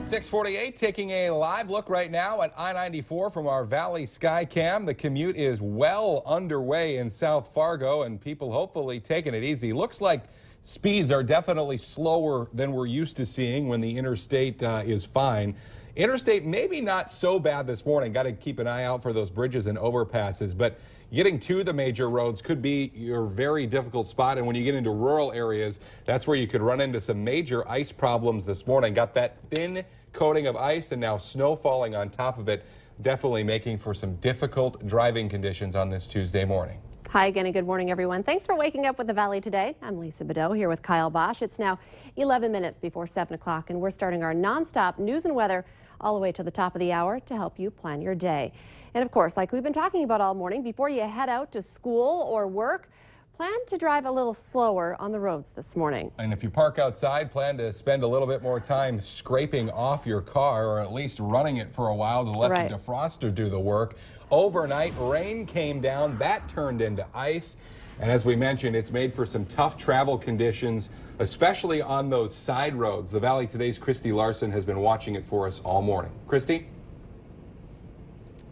6:48, taking a live look right now at I-94 from our Valley Skycam. The commute is well underway in South Fargo, and people hopefully taking it easy. Looks like speeds are definitely slower than we're used to seeing when the interstate is fine. Interstate maybe not so bad this morning. Got to keep an eye out for those bridges and overpasses, but getting to the major roads could be your very difficult spot. And when you get into rural areas, that's where you could run into some major ice problems this morning. Got that thin coating of ice and now snow falling on top of it, definitely making for some difficult driving conditions on this Tuesday morning. Hi again and good morning, everyone. Thanks for waking up with the Valley today. I'm Lisa Bedeau here with Kyle Bosch. It's now 11 minutes before 7 o'clock, and we're starting our nonstop news and weather all the way to the top of the hour to help you plan your day. And of course, like we've been talking about all morning, before you head out to school or work, plan to drive a little slower on the roads this morning. And if you park outside, plan to spend a little bit more time scraping off your car, or at least running it for a while to let the defroster do the work. Overnight, rain came down. That turned into ice. And as we mentioned, it's made for some tough travel conditions, especially on those side roads. The Valley Today's Christy Larson has been watching it for us all morning. Christy?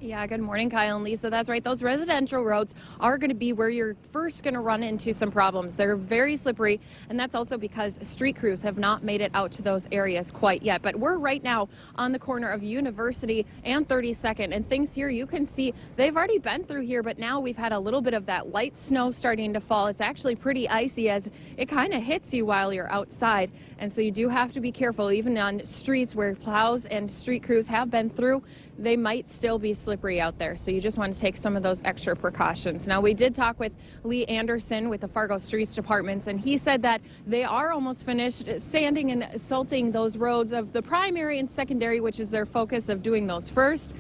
Yeah, good morning, Kyle and Lisa. That's right. Those residential roads are going to be where you're first going to run into some problems. They're very slippery, and that's also because street crews have not made it out to those areas quite yet. But we're right now on the corner of University and 32nd, and things here you can see they've already been through here, but now we've had a little bit of that light snow starting to fall. It's actually pretty icy as it kind of hits you while you're outside, and so you do have to be careful. Even on streets where plows and street crews have been through, they might still be slippery out there, so you just want to take some of those extra precautions. Now, we did talk with Lee Anderson with the Fargo Streets Departments, and he said that they are almost finished sanding and salting those roads of the primary and secondary, which is their focus of doing those first.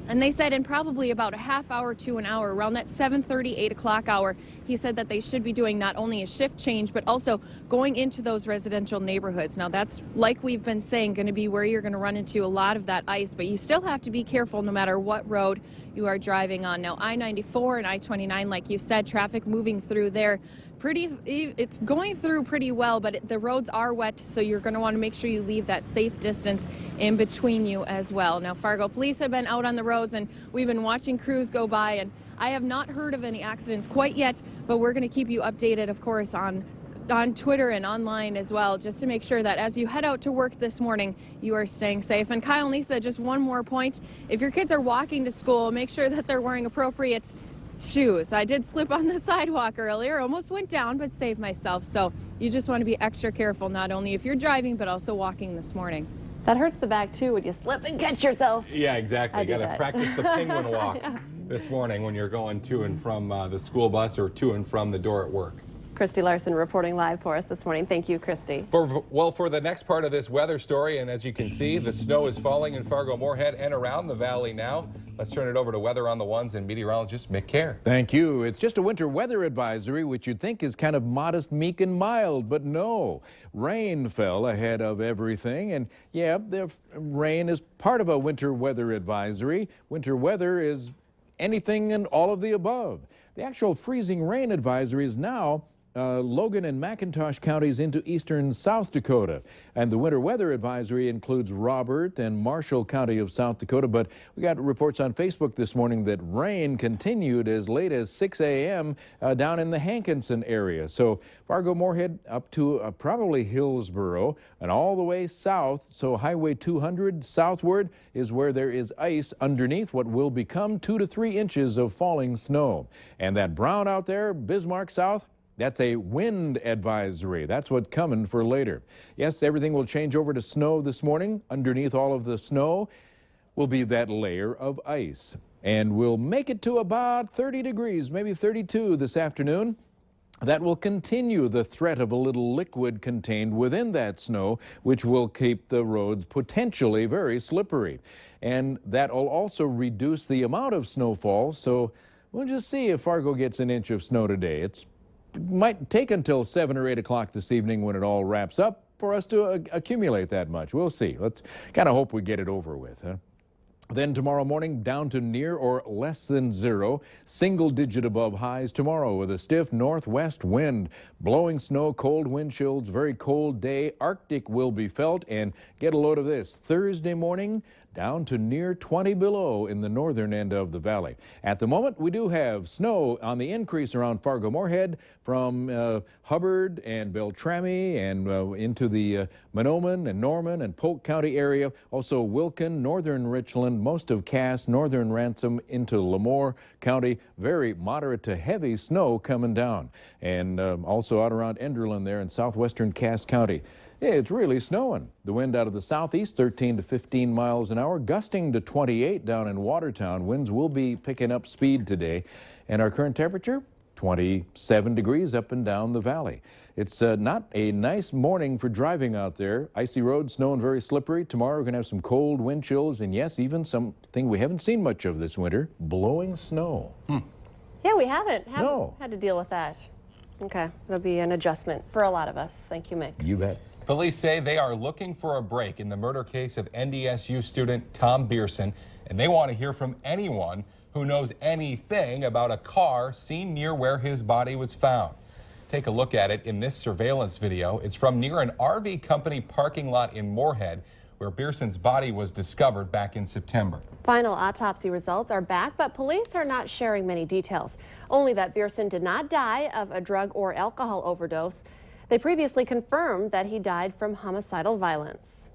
And they said in probably about a half hour to an hour, around that 7:30, 8 o'clock hour, he said that they should be doing not only a shift change, but also going into those residential neighborhoods. Now, that's, like we've been saying, going to be where you're going to run into a lot of that ice, but you still have to be careful no matter what road you are driving on. Now, I-94 and I-29, like you said, traffic moving through there. It's going through pretty well, but the roads are wet, so you're going to want to make sure you leave that safe distance in between you as well. Now, Fargo police have been out on the roads, and we've been watching crews go by, and I have not heard of any accidents quite yet, but we're going to keep you updated, of course, on Twitter and online as well, just to make sure that as you head out to work this morning, you are staying safe. And Kyle and Lisa, just one more point. If your kids are walking to school, make sure that they're wearing appropriate shoes. I did slip on the sidewalk earlier, almost went down, but saved myself. So you just want to be extra careful, not only if you're driving, but also walking this morning. That hurts the back too when you slip and catch yourself. Yeah, exactly. Got to practice the penguin walk this morning when you're going to and from the school bus or to and from the door at work. Christy Larson reporting live for us this morning. Thank you, Christy. For the next part of this weather story, and as you can see, the snow is falling in Fargo-Moorhead and around the valley now. Let's turn it over to Weather on the Ones and meteorologist Mick Kerr. Thank you. It's just a winter weather advisory, which you'd think is kind of modest, meek, and mild, but no. Rain fell ahead of everything, and yeah, the rain is part of a winter weather advisory. Winter weather is anything and all of the above. The actual freezing rain advisory is now Logan and McIntosh counties into eastern South Dakota. And the winter weather advisory includes Robert and Marshall County of South Dakota. But we got reports on Facebook this morning that rain continued as late as 6 a.m. Down in the Hankinson area. So Fargo-Moorhead up to probably Hillsboro and all the way south. So Highway 200 southward is where there is ice underneath what will become 2 to 3 inches of falling snow. And that brown out there, Bismarck South, that's a wind advisory. That's what's coming for later. Yes, everything will change over to snow this morning. Underneath all of the snow will be that layer of ice. And we'll make it to about 30 degrees, maybe 32 this afternoon. That will continue the threat of a little liquid contained within that snow, which will keep the roads potentially very slippery. And that will also reduce the amount of snowfall. So we'll just see if Fargo gets an inch of snow today. It might take until 7 or 8 o'clock this evening when it all wraps up for us to accumulate that much. We'll see. Let's kind of hope we get it over with, huh? Then tomorrow morning, down to near or less than zero. Single-digit above highs tomorrow with a stiff northwest wind. Blowing snow, cold wind chills, very cold day. Arctic will be felt. And get a load of this. Thursday morning, down to near 20 below in the northern end of the valley. At the moment, we do have snow on the increase around Fargo-Moorhead from Hubbard and Beltrami and into the Mahnomen and Norman and Polk County area. Also Wilkin, northern Richland, most of Cass, northern Ransom into Lemoore County. Very moderate to heavy snow coming down. And also out around Enderlin there in southwestern Cass County. Yeah, it's really snowing. The wind out of the southeast, 13 to 15 miles an hour, gusting to 28 down in Watertown. Winds will be picking up speed today. And our current temperature, 27 degrees up and down the valley. It's not a nice morning for driving out there. Icy roads, snow and very slippery. Tomorrow we're going to have some cold wind chills and, yes, even something we haven't seen much of this winter, blowing snow. Yeah, we haven't No. had to deal with that. Okay, it'll be an adjustment for a lot of us. Thank you, Mick. You bet. Police say they are looking for a break in the murder case of NDSU student Tom Bierson, and they want to hear from anyone who knows anything about a car seen near where his body was found. Take a look at it in this surveillance video. It's from near an RV company parking lot in Moorhead, where Bierson's body was discovered back in September. Final autopsy results are back, but police are not sharing many details. Only that Bierson did not die of a drug or alcohol overdose. They previously confirmed that he died from homicidal violence.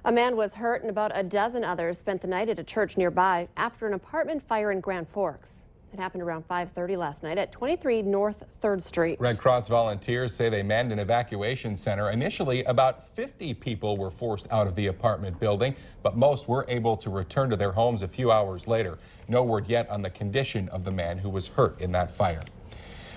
A man was hurt and about a dozen others spent the night at a church nearby after an apartment fire in Grand Forks. It happened around 5:30 last night at 23 North 3rd Street. Red Cross volunteers say they manned an evacuation center. Initially, about 50 people were forced out of the apartment building, but most were able to return to their homes a few hours later. No word yet on the condition of the man who was hurt in that fire.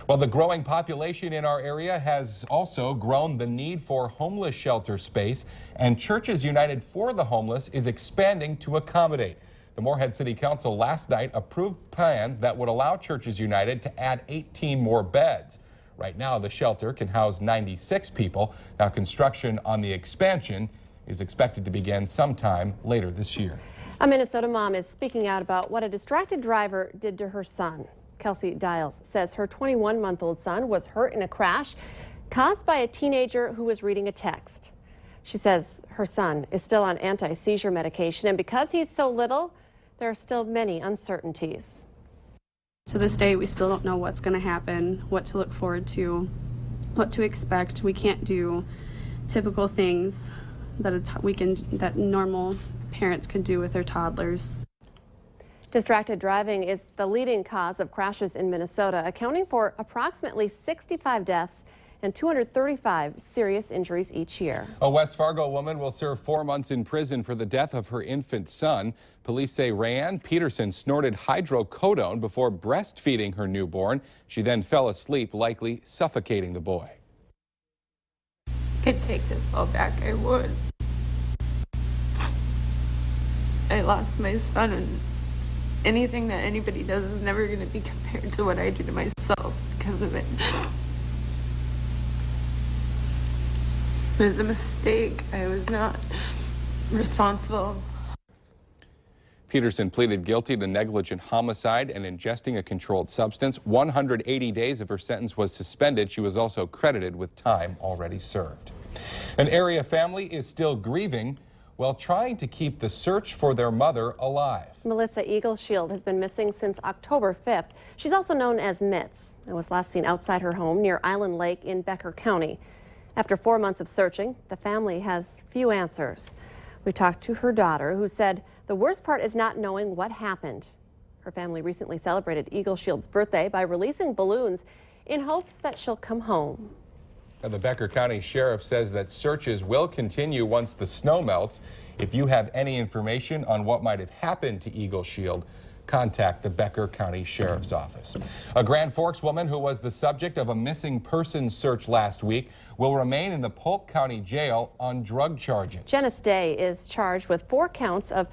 Well, the growing population in our area has also grown the need for homeless shelter space, and Churches United for the Homeless is expanding to accommodate. The Moorhead City Council last night approved plans that would allow Churches United to add 18 more beds. Right now, the shelter can house 96 people. Now, construction on the expansion is expected to begin sometime later this year. A Minnesota mom is speaking out about what a distracted driver did to her son. Kelsey Dials says her 21-month-old son was hurt in a crash caused by a teenager who was reading a text. She says her son is still on anti-seizure medication, and because he's so little, there are still many uncertainties. To this day, we still don't know what's going to happen, what to look forward to, what to expect. We can't do typical things that normal parents can do with their toddlers. Distracted driving is the leading cause of crashes in Minnesota, accounting for approximately 65 deaths and 235 serious injuries each year. A West Fargo woman will serve 4 months in prison for the death of her infant son. Police say Rayanne Peterson snorted hydrocodone before breastfeeding her newborn. She then fell asleep, likely suffocating the boy. Could take this all back, I would. I lost my son, and anything that anybody does is never going to be compared to what I do to myself because of it. It was a mistake. I was not responsible. Peterson pleaded guilty to negligent homicide and ingesting a controlled substance. 180 days of her sentence was suspended. She was also credited with time already served. An area family is still grieving while trying to keep the search for their mother alive. Melissa Eagleshield has been missing since October 5th. She's also known as Mitz and was last seen outside her home near Island Lake in Becker County. After 4 months of searching, the family has few answers. We talked to her daughter, who said the worst part is not knowing what happened. Her family recently celebrated Eagleshield's birthday by releasing balloons in hopes that she'll come home. Now, the Becker County Sheriff says that searches will continue once the snow melts. If you have any information on what might have happened to Eagleshield, contact the Becker County Sheriff's Office. A Grand Forks woman who was the subject of a missing persons search last week will remain in the Polk County Jail on drug charges. Janice Day is charged with 4 counts of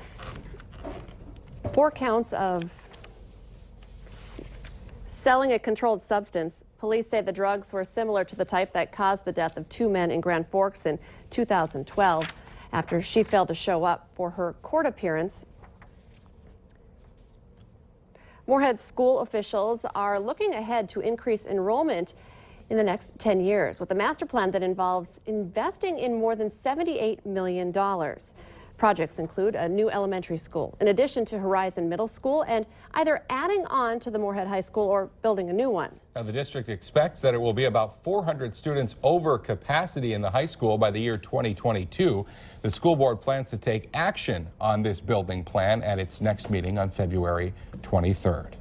selling a controlled substance. Police say the drugs were similar to the type that caused the death of 2 men in Grand Forks in 2012. After she failed to show up for her court appearance, Moorhead school officials are looking ahead to increase enrollment in the next 10 years with a master plan that involves investing in more than $78 million. Projects include a new elementary school, in addition to Horizon Middle School, and either adding on to the Moorhead High School or building a new one. Now, the district expects that it will be about 400 students over capacity in the high school by the year 2022. The school board plans to take action on this building plan at its next meeting on February 23rd.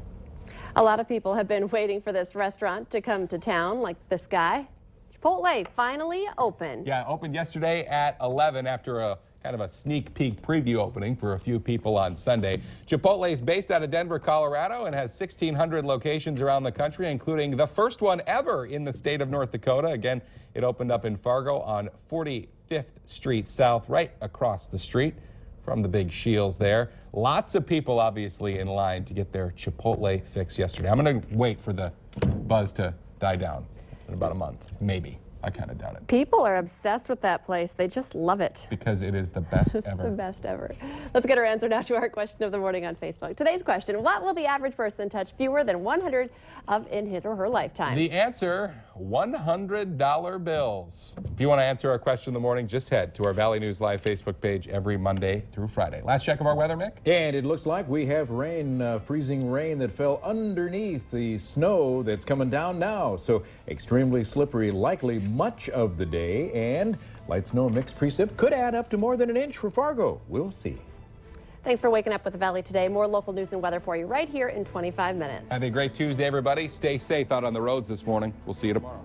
A lot of people have been waiting for this restaurant to come to town, like this guy. Chipotle finally opened. Yeah, opened yesterday at 11 after a kind of a sneak peek preview opening for a few people on Sunday. Chipotle is based out of Denver, Colorado, and has 1,600 locations around the country, including the first one ever in the state of North Dakota. Again, it opened up in Fargo on 45th Street South, right across the street from the big Shields there. Lots of people obviously in line to get their Chipotle fix yesterday. I'm going to wait for the buzz to die down in about a month, maybe. I kind of doubt it. People are obsessed with that place. They just love it. Because it is the best It's ever. the best ever. Let's get our answer now to our question of the morning on Facebook. Today's question: what will the average person touch fewer than 100 of in his or her lifetime? The answer, $100 bills. If you want to answer our question in the morning, just head to our Valley News Live Facebook page every Monday through Friday. Last check of our weather, Mick? And it looks like we have rain, freezing rain that fell underneath the snow that's coming down now. So extremely slippery, likely much of the day, and light snow mixed precip could add up to more than an inch for Fargo. We'll see. Thanks for waking up with the Valley today. More local news and weather for you right here in 25 minutes. Have a great Tuesday, everybody. Stay safe out on the roads this morning. We'll see you tomorrow.